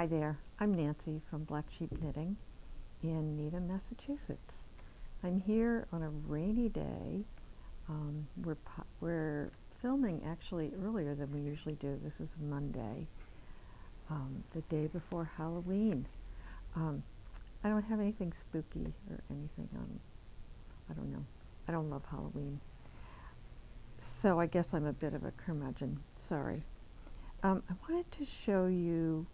Hi there, I'm Nancy from Black Sheep Knitting in Needham, Massachusetts. I'm here on a rainy day. We're filming actually earlier than we usually do. This is Monday, the day before Halloween. I don't have anything spooky or anything on, I don't know. I don't love Halloween. So I guess I'm a bit of a curmudgeon, sorry. I wanted to show you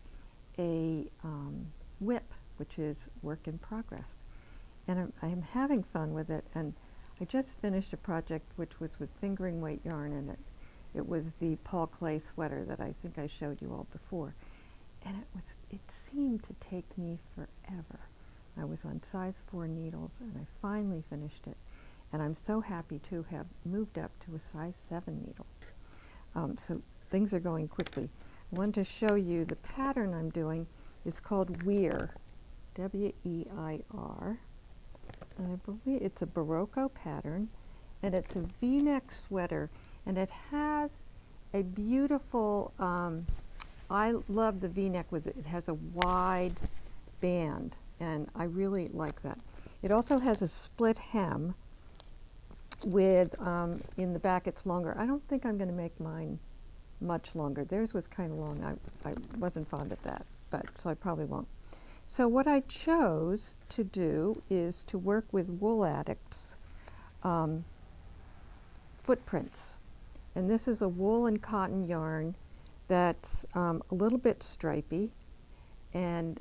a whip, which is work in progress. And I'm having fun with it, and I just finished a project which was with fingering weight yarn, and it was the Paul Clay sweater that I think I showed you all before. And it seemed to take me forever. I was on size 4 needles, and I finally finished it. And I'm so happy to have moved up to a size 7 needle. So things are going quickly. I wanted to show you the pattern I'm doing is called Weir, W-E-I-R. And I believe it's a Barocco pattern, and it's a V-neck sweater, and it has a beautiful, I love the V-neck with it. It has a wide band, and I really like that. It also has a split hem with, in the back it's longer. I don't think I'm going to make mine much longer. Theirs was kind of long. I wasn't fond of that, so I probably won't. So what I chose to do is to work with Wool Addict's footprints. And this is a wool and cotton yarn that's a little bit stripy, and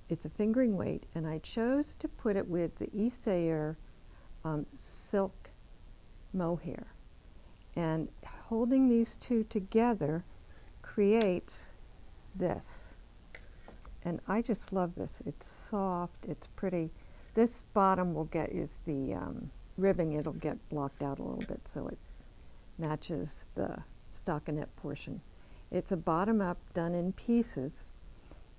it's a fingering weight, and I chose to put it with the Isair silk mohair. And holding these two together creates this. And I just love this. It's soft, it's pretty. This bottom is the ribbing, it'll get blocked out a little bit so it matches the stockinette portion. It's a bottom up done in pieces.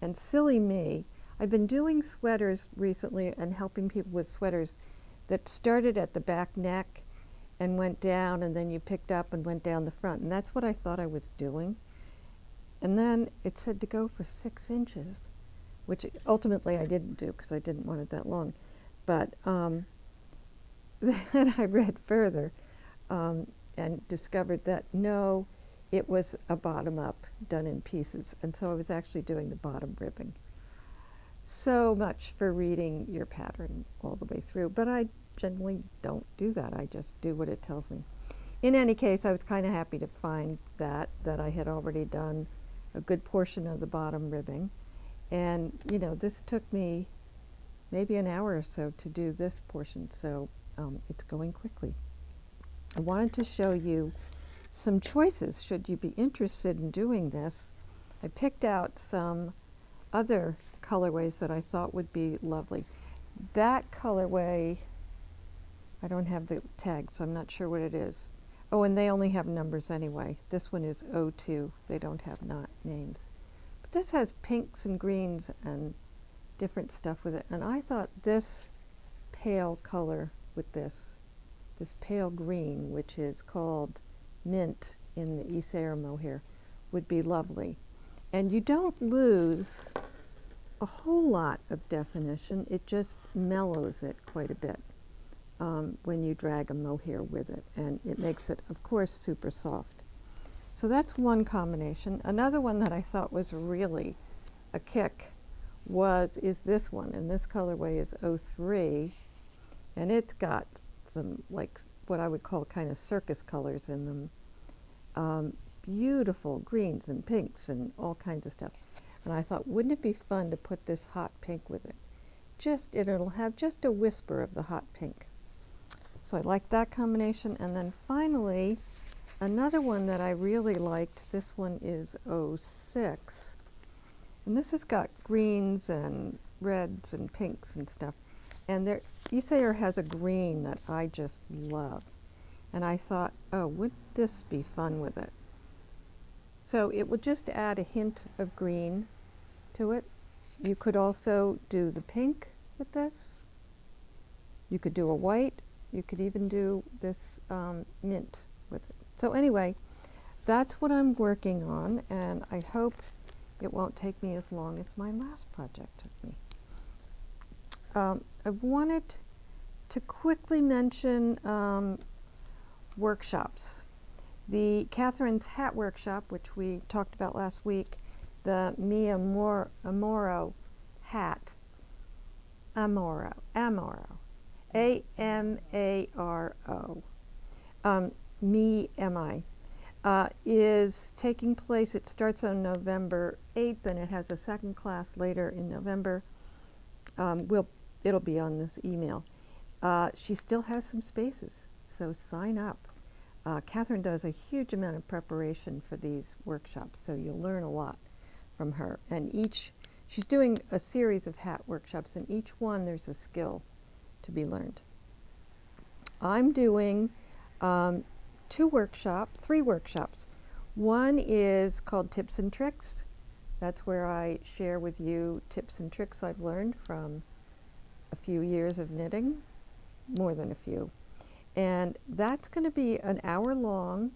And silly me, I've been doing sweaters recently and helping people with sweaters that started at the back neck and went down, and then you picked up and went down the front. And that's what I thought I was doing. And then it said to go for 6 inches, which ultimately I didn't do because I didn't want it that long. But then I read further and discovered that no, it was a bottom up done in pieces. And so I was actually doing the bottom ribbing. So much for reading your pattern all the way through. But I generally don't do that. I just do what it tells me. In any case, I was kind of happy to find that I had already done a good portion of the bottom ribbing. And, you know, this took me maybe an hour or so to do this portion, so it's going quickly. I wanted to show you some choices should you be interested in doing this. I picked out some other colorways that I thought would be lovely. That colorway, I don't have the tag, so I'm not sure what it is. Oh, and they only have numbers anyway. This one is 02. They don't have names. But this has pinks and greens and different stuff with it. And I thought this pale color with this pale green, which is called mint in the Isair mohair, would be lovely. And you don't lose a whole lot of definition. It just mellows it quite a bit. When you drag a mohair with it, and it makes it, of course, super soft. So that's one combination. Another one that I thought was really a kick is this one, and this colorway is 03, and it's got some, like, what I would call kind of circus colors in them. Beautiful greens and pinks and all kinds of stuff. And I thought, wouldn't it be fun to put this hot pink with it? It'll have just a whisper of the hot pink. So I like that combination. And then finally, another one that I really liked, this one is 06. And this has got greens and reds and pinks and stuff. And Isair has a green that I just love. And I thought, oh, wouldn't this be fun with it? So it would just add a hint of green to it. You could also do the pink with this. You could do a white. You could even do this mint with it. So anyway, that's what I'm working on, and I hope it won't take me as long as my last project took me. I wanted to quickly mention workshops. The Catherine's Hat Workshop, which we talked about last week, the Mi Amoro hat, Amoro, A-M-A-R-O, Mi, M-I, is taking place. It starts on November 8th, and it has a second class later in November. It'll be on this email. She still has some spaces, so sign up. Catherine does a huge amount of preparation for these workshops, so you'll learn a lot from her. And she's doing a series of hat workshops, and each one there's a skill to be learned. I'm doing three workshops. One is called Tips and Tricks. That's where I share with you tips and tricks I've learned from a few years of knitting, more than a few. And that's going to be an hour-long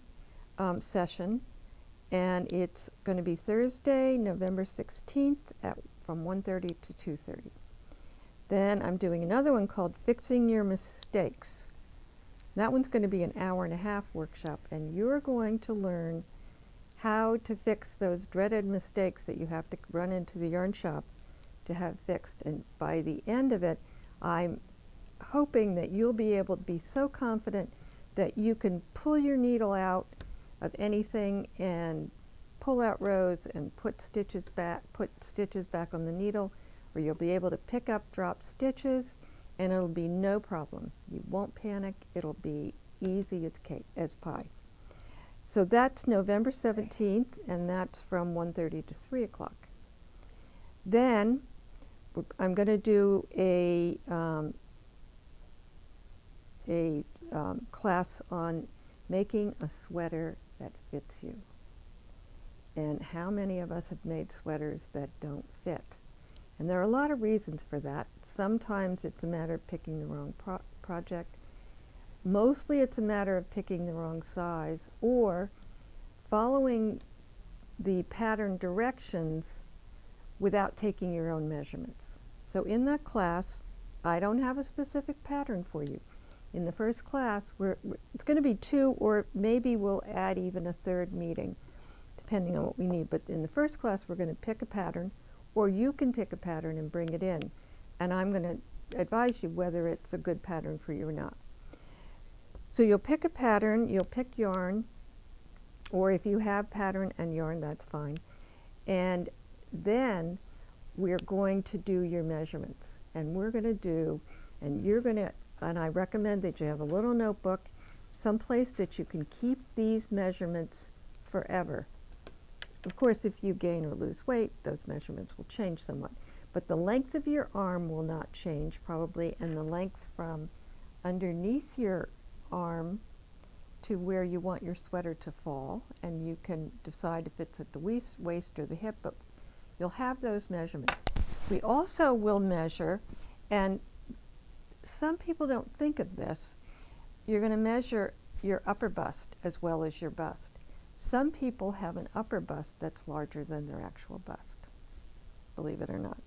session, and it's going to be Thursday, November 16th from 1:30 to 2:30. Then I'm doing another one called Fixing Your Mistakes. That one's going to be an hour-and-a-half workshop, and you're going to learn how to fix those dreaded mistakes that you have to run into the yarn shop to have fixed. And by the end of it, I'm hoping that you'll be able to be so confident that you can pull your needle out of anything and pull out rows and put stitches back on the needle, or you'll be able to pick up drop stitches, and it'll be no problem. You won't panic. It'll be easy as pie. So that's November 17th, and that's from 1:30 to 3 o'clock. Then I'm going to do a class on making a sweater that fits you. And how many of us have made sweaters that don't fit? And there are a lot of reasons for that. Sometimes it's a matter of picking the wrong project. Mostly it's a matter of picking the wrong size or following the pattern directions without taking your own measurements. So in that class, I don't have a specific pattern for you. In the first class, it's going to be 2, or maybe we'll add even a third meeting, depending on what we need. But in the first class, we're going to pick a pattern, or you can pick a pattern and bring it in. And I'm going to advise you whether it's a good pattern for you or not. So you'll pick a pattern, you'll pick yarn, or if you have pattern and yarn, that's fine. And then we're going to do your measurements. And and I recommend that you have a little notebook, someplace that you can keep these measurements forever. Of course, if you gain or lose weight, those measurements will change somewhat. But the length of your arm will not change probably, and the length from underneath your arm to where you want your sweater to fall, and you can decide if it's at the waist or the hip, but you'll have those measurements. We also will measure, and some people don't think of this, you're going to measure your upper bust as well as your bust. Some people have an upper bust that's larger than their actual bust, believe it or not.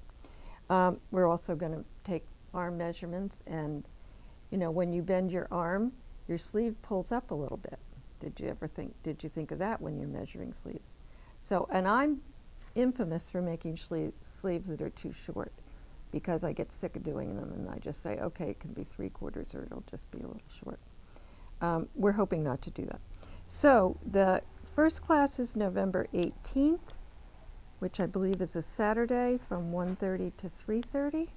We're also going to take arm measurements, and when you bend your arm, your sleeve pulls up a little bit. Did you think of that when you're measuring sleeves? So, and I'm infamous for making sleeves that are too short, because I get sick of doing them, and I just say, okay, it can be 3/4 or it'll just be a little short. We're hoping not to do that. So the first class is November 18th, which I believe is a Saturday from 1:30 to 3:30.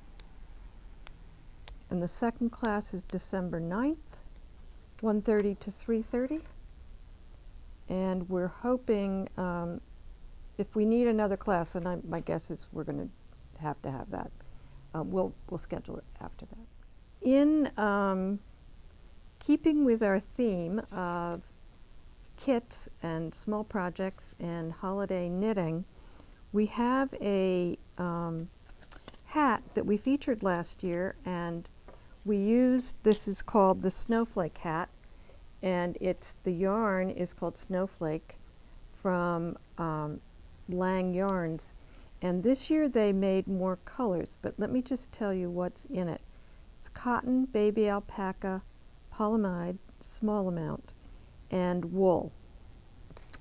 And the second class is December 9th, 1:30 to 3:30. And we're hoping, if we need another class, and my guess is we're going to have that, we'll schedule it after that. In keeping with our theme of kits and small projects and holiday knitting, we have a hat that we featured last year, and this is called the snowflake hat, and the yarn is called Snowflake from Lang yarns, and this year they made more colors, but let me just tell you what's in it. It's cotton, baby alpaca, polyamide, small amount, and wool.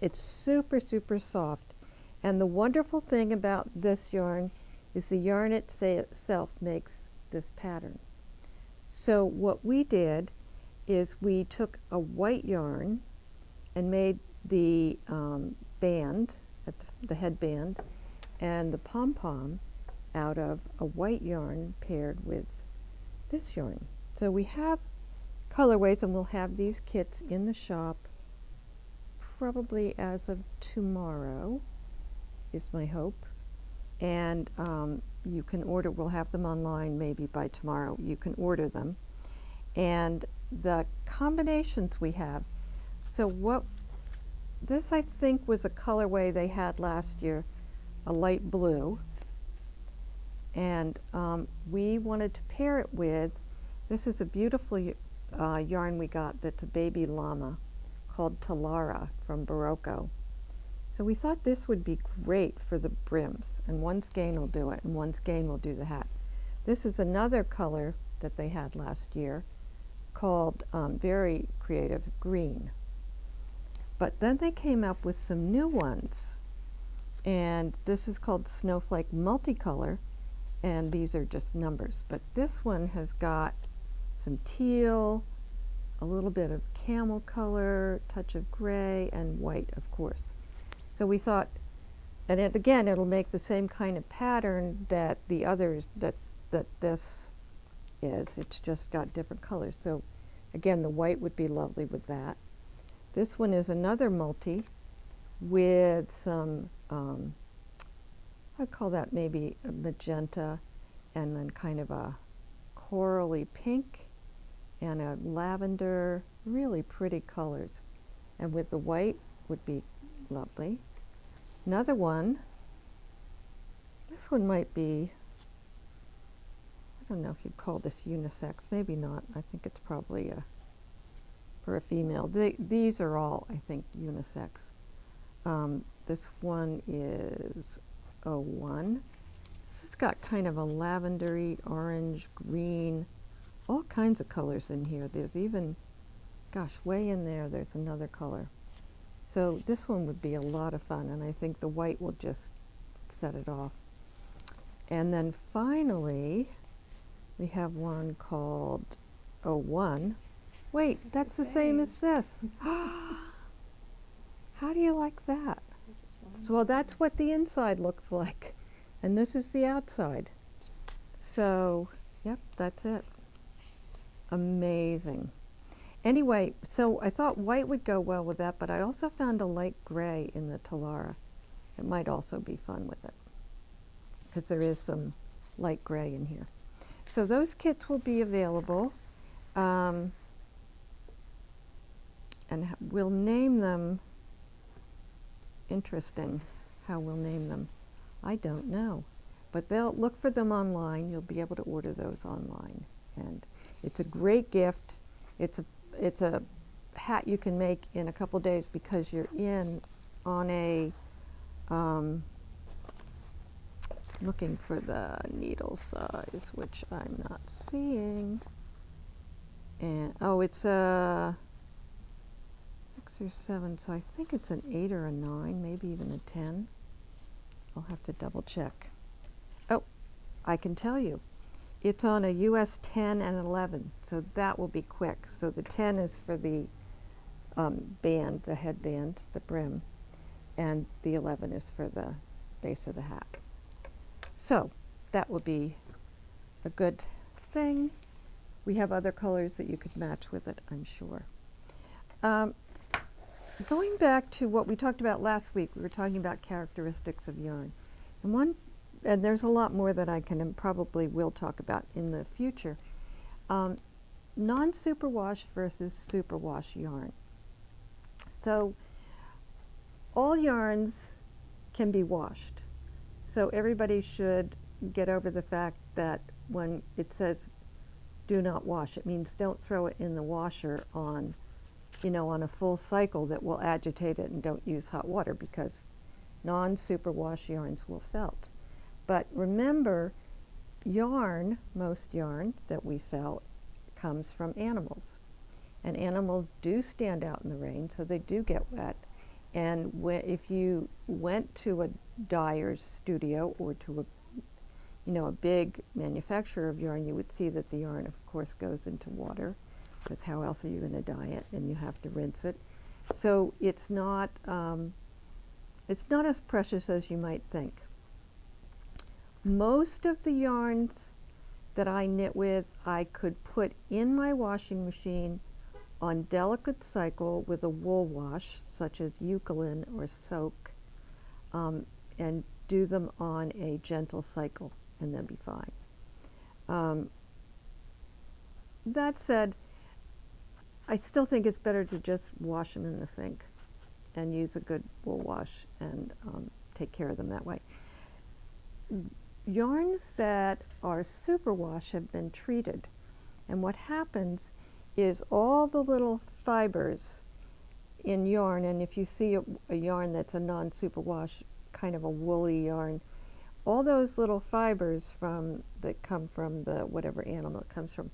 It's super, super soft. And the wonderful thing about this yarn is the yarn itself makes this pattern. So what we did is we took a white yarn and made the band, the headband, and the pom-pom out of a white yarn paired with this yarn. So we have colorways, and we'll have these kits in the shop probably as of tomorrow, is my hope. And you can order, we'll have them online maybe by tomorrow. You can order them. And the combinations we have, so what this I think was a colorway they had last year, a light blue. And we wanted to pair it with, this is a beautiful yarn we got that's a baby llama called Talara from Barocco. So we thought this would be great for the brims, and one skein will do it, and one skein will do the hat. This is another color that they had last year called, very creative, green. But then they came up with some new ones, and this is called Snowflake Multicolor, and these are just numbers. But this one has got some teal, a little bit of camel color, touch of gray, and white, of course. So we thought, and again, it'll make the same kind of pattern that the others, that this is. It's just got different colors. So again, the white would be lovely with that. This one is another multi with some, I'd call that maybe a magenta, and then kind of a corally pink and a lavender, really pretty colors. And with the white would be lovely. Another one, this one might be, I don't know if you'd call this unisex, maybe not. I think it's probably for a female. These are all, I think, unisex. This one is 01. This has got kind of a lavendery, orange, green, all kinds of colors in here. There's even, gosh, way in there, there's another color. So this one would be a lot of fun, and I think the white will just set it off. And then finally, we have one called 01. Wait, that's the same as this. How do you like that? So that's what the inside looks like, and this is the outside. So, yep, that's it. Amazing. Anyway, so I thought white would go well with that, but I also found a light gray in the Talara. It might also be fun with it, because there is some light gray in here. So those kits will be available, and we'll name them. Interesting how we'll name them. I don't know, but they'll look for them online. You'll be able to order those online, and it's a great gift. It's a hat you can make in a couple days, because you're in on a looking for the needle size, which I'm not seeing. And oh, it's a 6 or 7, so I think it's an 8 or a 9, maybe even a 10. I'll have to double check. Oh, I can tell you. It's on a US 10 and 11, so that will be quick. So the 10 is for the band, the headband, the brim, and the 11 is for the base of the hat. So that will be a good thing. We have other colors that you could match with it, I'm sure. Going back to what we talked about last week, we were talking about characteristics of yarn. And there's a lot more that I can and probably will talk about in the future. Non-superwash versus superwash yarn. So all yarns can be washed. So everybody should get over the fact that when it says do not wash, it means don't throw it in the washer on, on a full cycle that will agitate it, and don't use hot water, because non-superwash yarns will felt. But remember, yarn, most yarn that we sell, comes from animals. And animals do stand out in the rain, so they do get wet. And if you went to a dyer's studio or to a big manufacturer of yarn, you would see that the yarn, of course, goes into water, because how else are you going to dye it? And you have to rinse it. So it's not as precious as you might think. Most of the yarns that I knit with, I could put in my washing machine on delicate cycle with a wool wash, such as eucalyptus or soak, and do them on a gentle cycle, and they'll be fine. That said, I still think it's better to just wash them in the sink and use a good wool wash and take care of them that way. Yarns that are superwash have been treated, and what happens is all the little fibers in yarn, and if you see a yarn that's a non-superwash, kind of a woolly yarn, all those little fibers that come from the whatever animal it comes from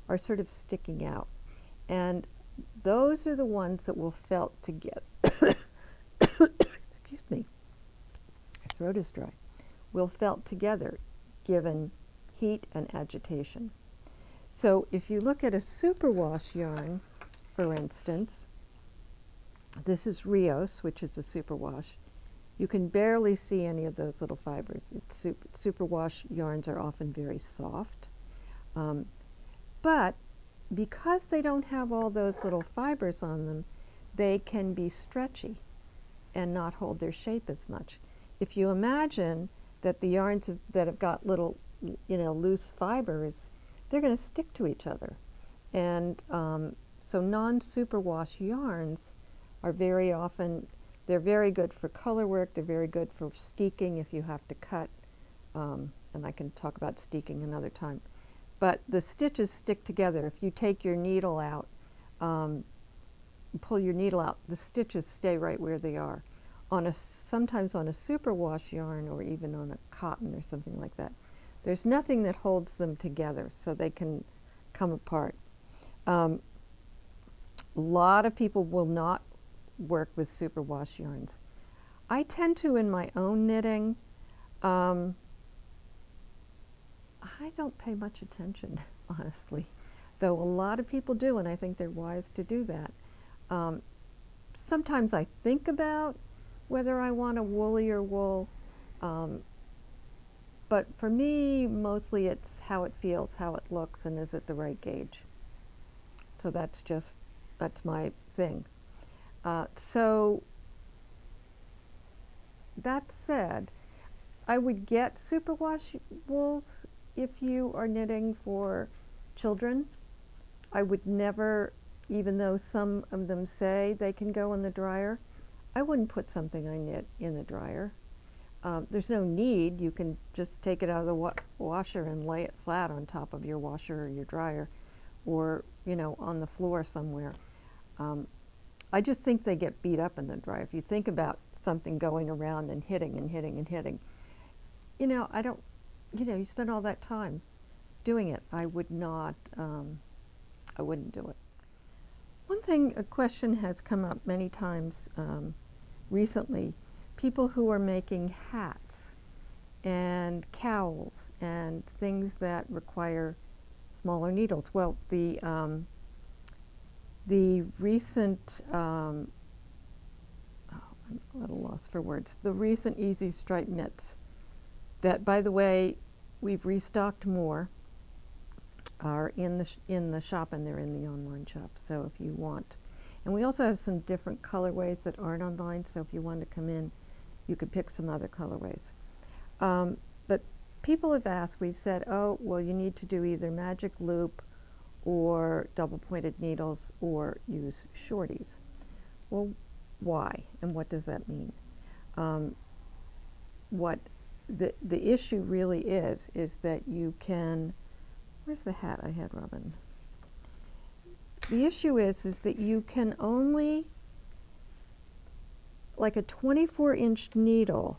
are sort of sticking out, and those are the ones that will felt together. Excuse me, my throat is dry. Will felt together given heat and agitation. So if you look at a superwash yarn, for instance, this is Rios, which is a superwash. You can barely see any of those little fibers. Superwash yarns are often very soft. But because they don't have all those little fibers on them, they can be stretchy and not hold their shape as much. If you imagine that the yarns that have got little, loose fibers, they're going to stick to each other. And so non-superwash yarns are very often, they're very good for color work, they're very good for steeking if you have to cut, and I can talk about steeking another time. But the stitches stick together. If you take your needle out, pull your needle out, the stitches stay right where they are. Sometimes on a superwash yarn or even on a cotton or something like that, there's nothing that holds them together, so they can come apart. A lot of people will not work with superwash yarns. I tend to in my own knitting. I don't pay much attention, honestly, though a lot of people do, and I think they're wise to do that. Sometimes I think about whether I want a woolly or wool, but for me, mostly it's how it feels, how it looks, and is it the right gauge. So that's my thing. So that said, I would get superwash wools if you are knitting for children. I would never, even though some of them say they can go in the dryer, I wouldn't put something I knit in the dryer. There's no need. You can just take it out of the washer and lay it flat on top of your washer or your dryer, or on the floor somewhere. I just think they get beat up in the dryer. If you think about something going around and hitting and hitting and hitting, I don't, you spend all that time doing it. I would not, I wouldn't do it. One thing, a question has come up many times recently, people who are making hats and cowls and things that require smaller needles. Well, the recent, I'm a little lost for words, the recent Easy Stripe knits that, by the way, we've restocked more, are in the shop, and they're in the online shop, so if you want. And we also have some different colorways that aren't online, so if you want to come in, you could pick some other colorways. But people have asked, we've said, oh, well, you need to do either magic loop or double pointed needles or use shorties. Well, why, and what does that mean? What the issue really is that you can, where's the hat I had, Robin? The issue is that you can only, like a 24-inch needle,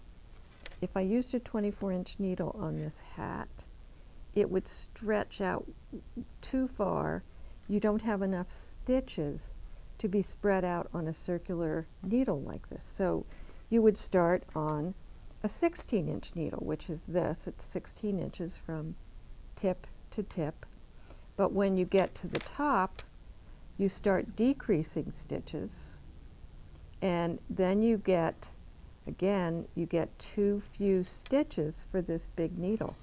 if I used a 24-inch needle on this hat, it would stretch out too far. You don't have enough stitches to be spread out on a circular needle like this. So you would start on a 16-inch needle, which is this. It's 16 inches from tip to tip. But when you get to the top, you start decreasing stitches, and then you get, again, you get too few stitches for this big needle.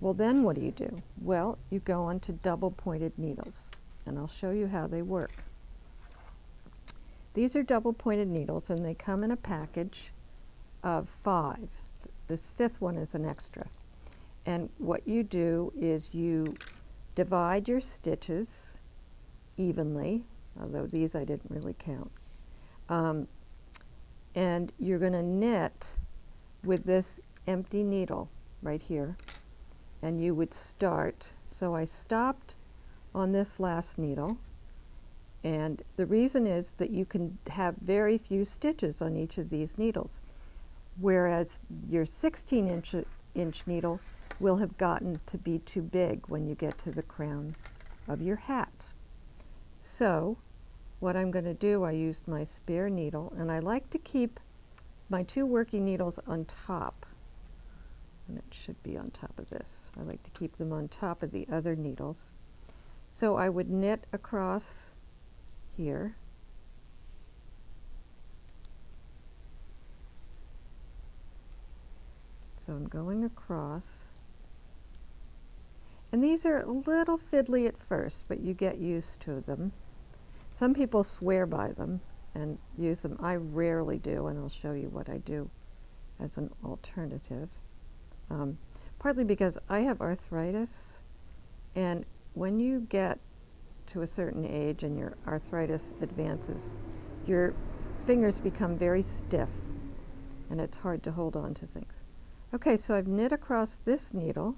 Well, then what do? Well, you go on to double-pointed needles, and I'll show you how they work. These are double-pointed needles, and they come in a package of 5. This 5th one is an extra. And what you do is you divide your stitches evenly, although these I didn't really count. And you're going to knit with this empty needle right here. And you would start, so I stopped on this last needle, and the reason is that you can have very few stitches on each of these needles, whereas your 16-inch needle will have gotten to be too big when you get to the crown of your hat. So what I'm going to do, I used my spare needle, and I like to keep my 2 working needles on top. And it should be on top of this. I like to keep them on top of the other needles. So I would knit across here. So I'm going across. And these are a little fiddly at first, but you get used to them. Some people swear by them and use them. I rarely do, and I'll show you what I do as an alternative. Partly because I have arthritis, and when you get to a certain age and your arthritis advances, your fingers become very stiff, and it's hard to hold on to things. Okay, so I've knit across this needle,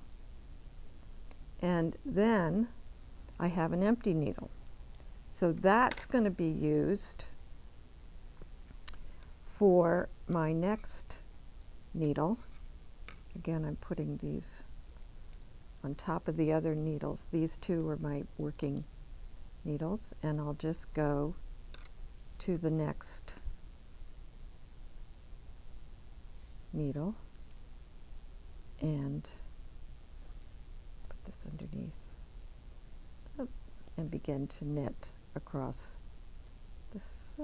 and then I have an empty needle. So that's going to be used for my next needle. Again, I'm putting these on top of the other needles. These 2 are my working needles, and I'll just go to the next needle and put this underneath and begin to knit across this,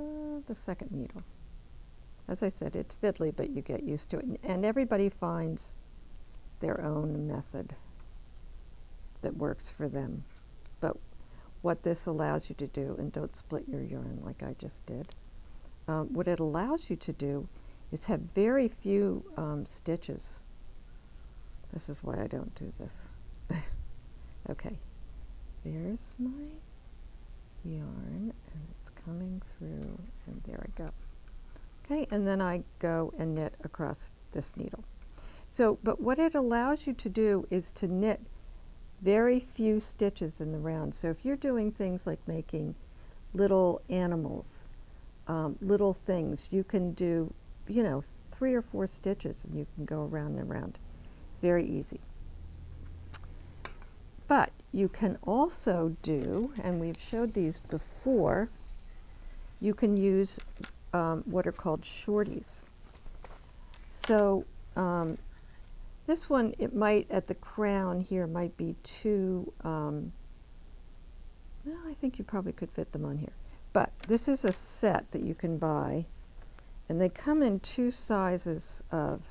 the second needle. As I said, it's fiddly, but you get used to it, and everybody finds their own method that works for them. But what this allows you to do, and don't split your yarn like I just did, what it allows you to do is have very few stitches. This is why I don't do this. Okay, there's my yarn, and it's coming through, and there I go. Okay, and then I go and knit across this needle. So, but what it allows you to do is to knit very few stitches in the round. So if you're doing things like making little animals, little things, you can do, 3 or 4 stitches, and you can go around and around. It's very easy. But you can also do, and we've showed these before, you can use what are called shorties. So this one, it might, at the crown here, might be too, well, I think you probably could fit them on here. But this is a set that you can buy, and they come in 2 sizes of,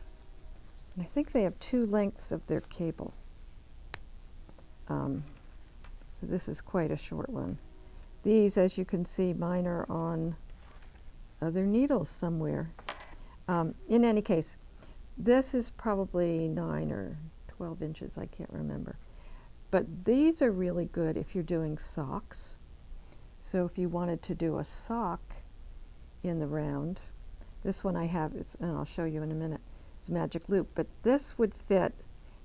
and I think they have 2 lengths of their cable. So this is quite a short one. These, as you can see, mine are on other needles somewhere. In any case, this is probably 9 or 12 inches, I can't remember. But these are really good if you're doing socks. So if you wanted to do a sock in the round, this one I have, and I'll show you in a minute, it's magic loop, but this would fit,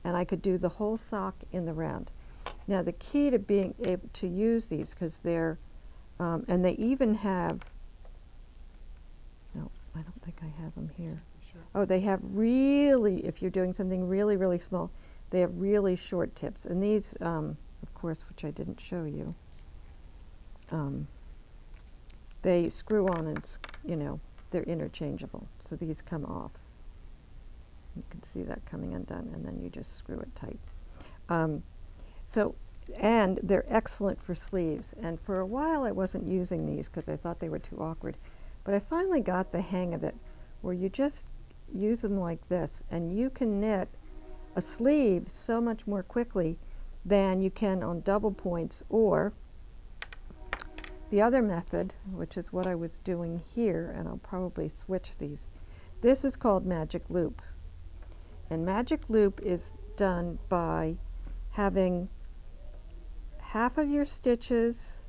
and I could do the whole sock in the round. Now the key to being able to use these, because they're, and they even have, no, I don't think I have them here. Sure. Oh, they have really, if you're doing something really, really small, they have really short tips. And these, of course, which I didn't show you, they screw on and, you know, they're interchangeable. So these come off. You can see that coming undone, and then you just screw it tight. And they're excellent for sleeves. And for a while I wasn't using these because I thought they were too awkward. But I finally got the hang of it, where you just use them like this, and you can knit a sleeve so much more quickly than you can on double points, or the other method, which is what I was doing here, and I'll probably switch these. This is called magic loop. And magic loop is done by having half of your stitches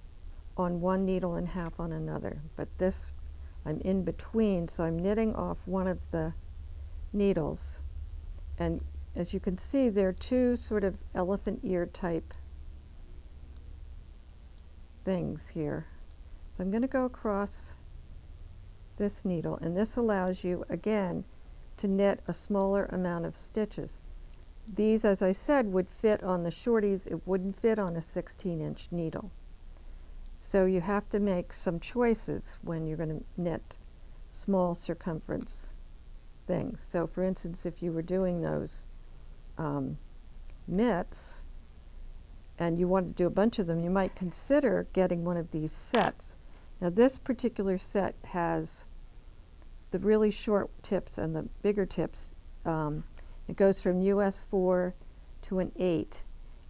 on one needle and half on another. But this, I'm in between, so I'm knitting off one of the needles. And as you can see, they're two sort of elephant ear type things here. So I'm going to go across this needle, and this allows you, again, to knit a smaller amount of stitches. These, as I said, would fit on the shorties. It wouldn't fit on a 16-inch needle. So you have to make some choices when you're going to knit small circumference things. So for instance, if you were doing those mitts and you wanted to do a bunch of them, you might consider getting one of these sets. Now this particular set has the really short tips and the bigger tips. It goes from US 4 to an 8.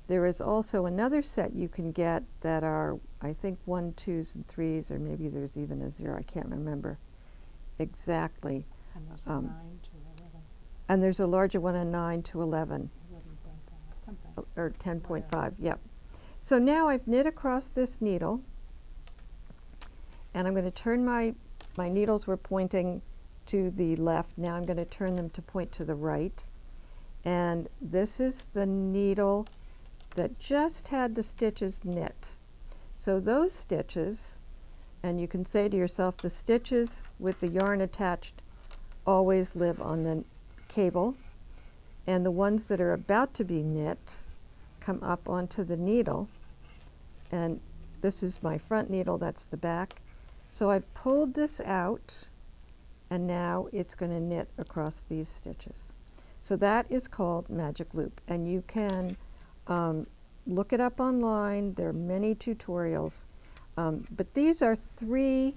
There is also another set you can get that are, I think, 1, 2s, and 3s, or maybe there's even a 0. I can't remember exactly. And there's a 9 to 11. And there's a larger one, a 9 to 11. 11.5, something. Or 10.5, yep. So now I've knit across this needle, and I'm going to turn my needles were pointing to the left. Now I'm going to turn them to point to the right. And this is the needle that just had the stitches knit. So those stitches, and you can say to yourself, the stitches with the yarn attached always live on the cable, and the ones that are about to be knit come up onto the needle. And this is my front needle, that's the back. So I've pulled this out, and now it's going to knit across these stitches. So that is called magic loop, and you can look it up online. There are many tutorials, but these are 3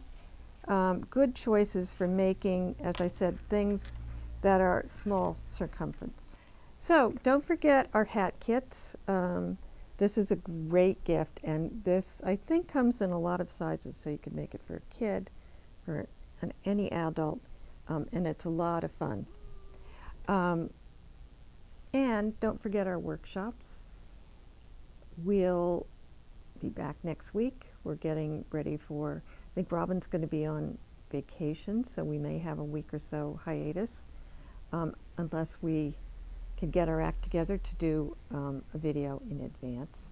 good choices for making, as I said, things that are small circumference. So don't forget our hat kits. This is a great gift, and this, I think, comes in a lot of sizes, so you can make it for a kid or any adult, and it's a lot of fun. And don't forget our workshops. We'll be back next week. We're getting ready for, I think Robin's going to be on vacation, so we may have a week or so hiatus, unless we can get our act together to do a video in advance.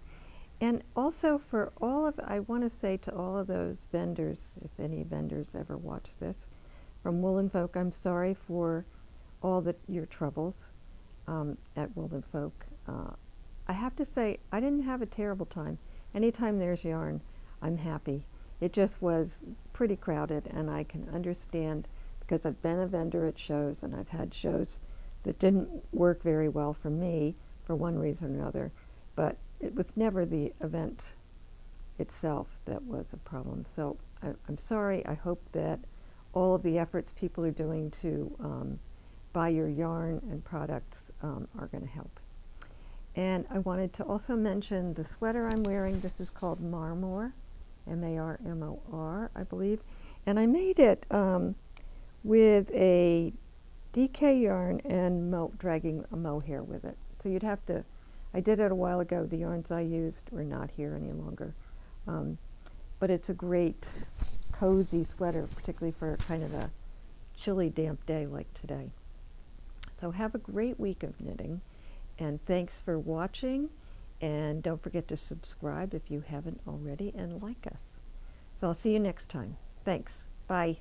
And also for all of, I want to say to all of those vendors, if any vendors ever watch this, from Wool & Folk, I'm sorry for all your troubles at Wool & Folk. I have to say, I didn't have a terrible time. Anytime there's yarn, I'm happy. It just was pretty crowded, and I can understand, because I've been a vendor at shows, and I've had shows that didn't work very well for me for one reason or another, but it was never the event itself that was a problem. So I'm sorry. I hope that all of the efforts people are doing to buy your yarn and products are going to help. And I wanted to also mention the sweater I'm wearing. This is called Marmor, M-A-R-M-O-R, I believe. And I made it with a DK yarn and dragging a mohair with it. So you'd have to, I did it a while ago. The yarns I used were not here any longer. But it's a great cozy sweater, particularly for kind of a chilly, damp day like today. So have a great week of knitting, and thanks for watching, and don't forget to subscribe if you haven't already, and like us. So I'll see you next time. Thanks. Bye.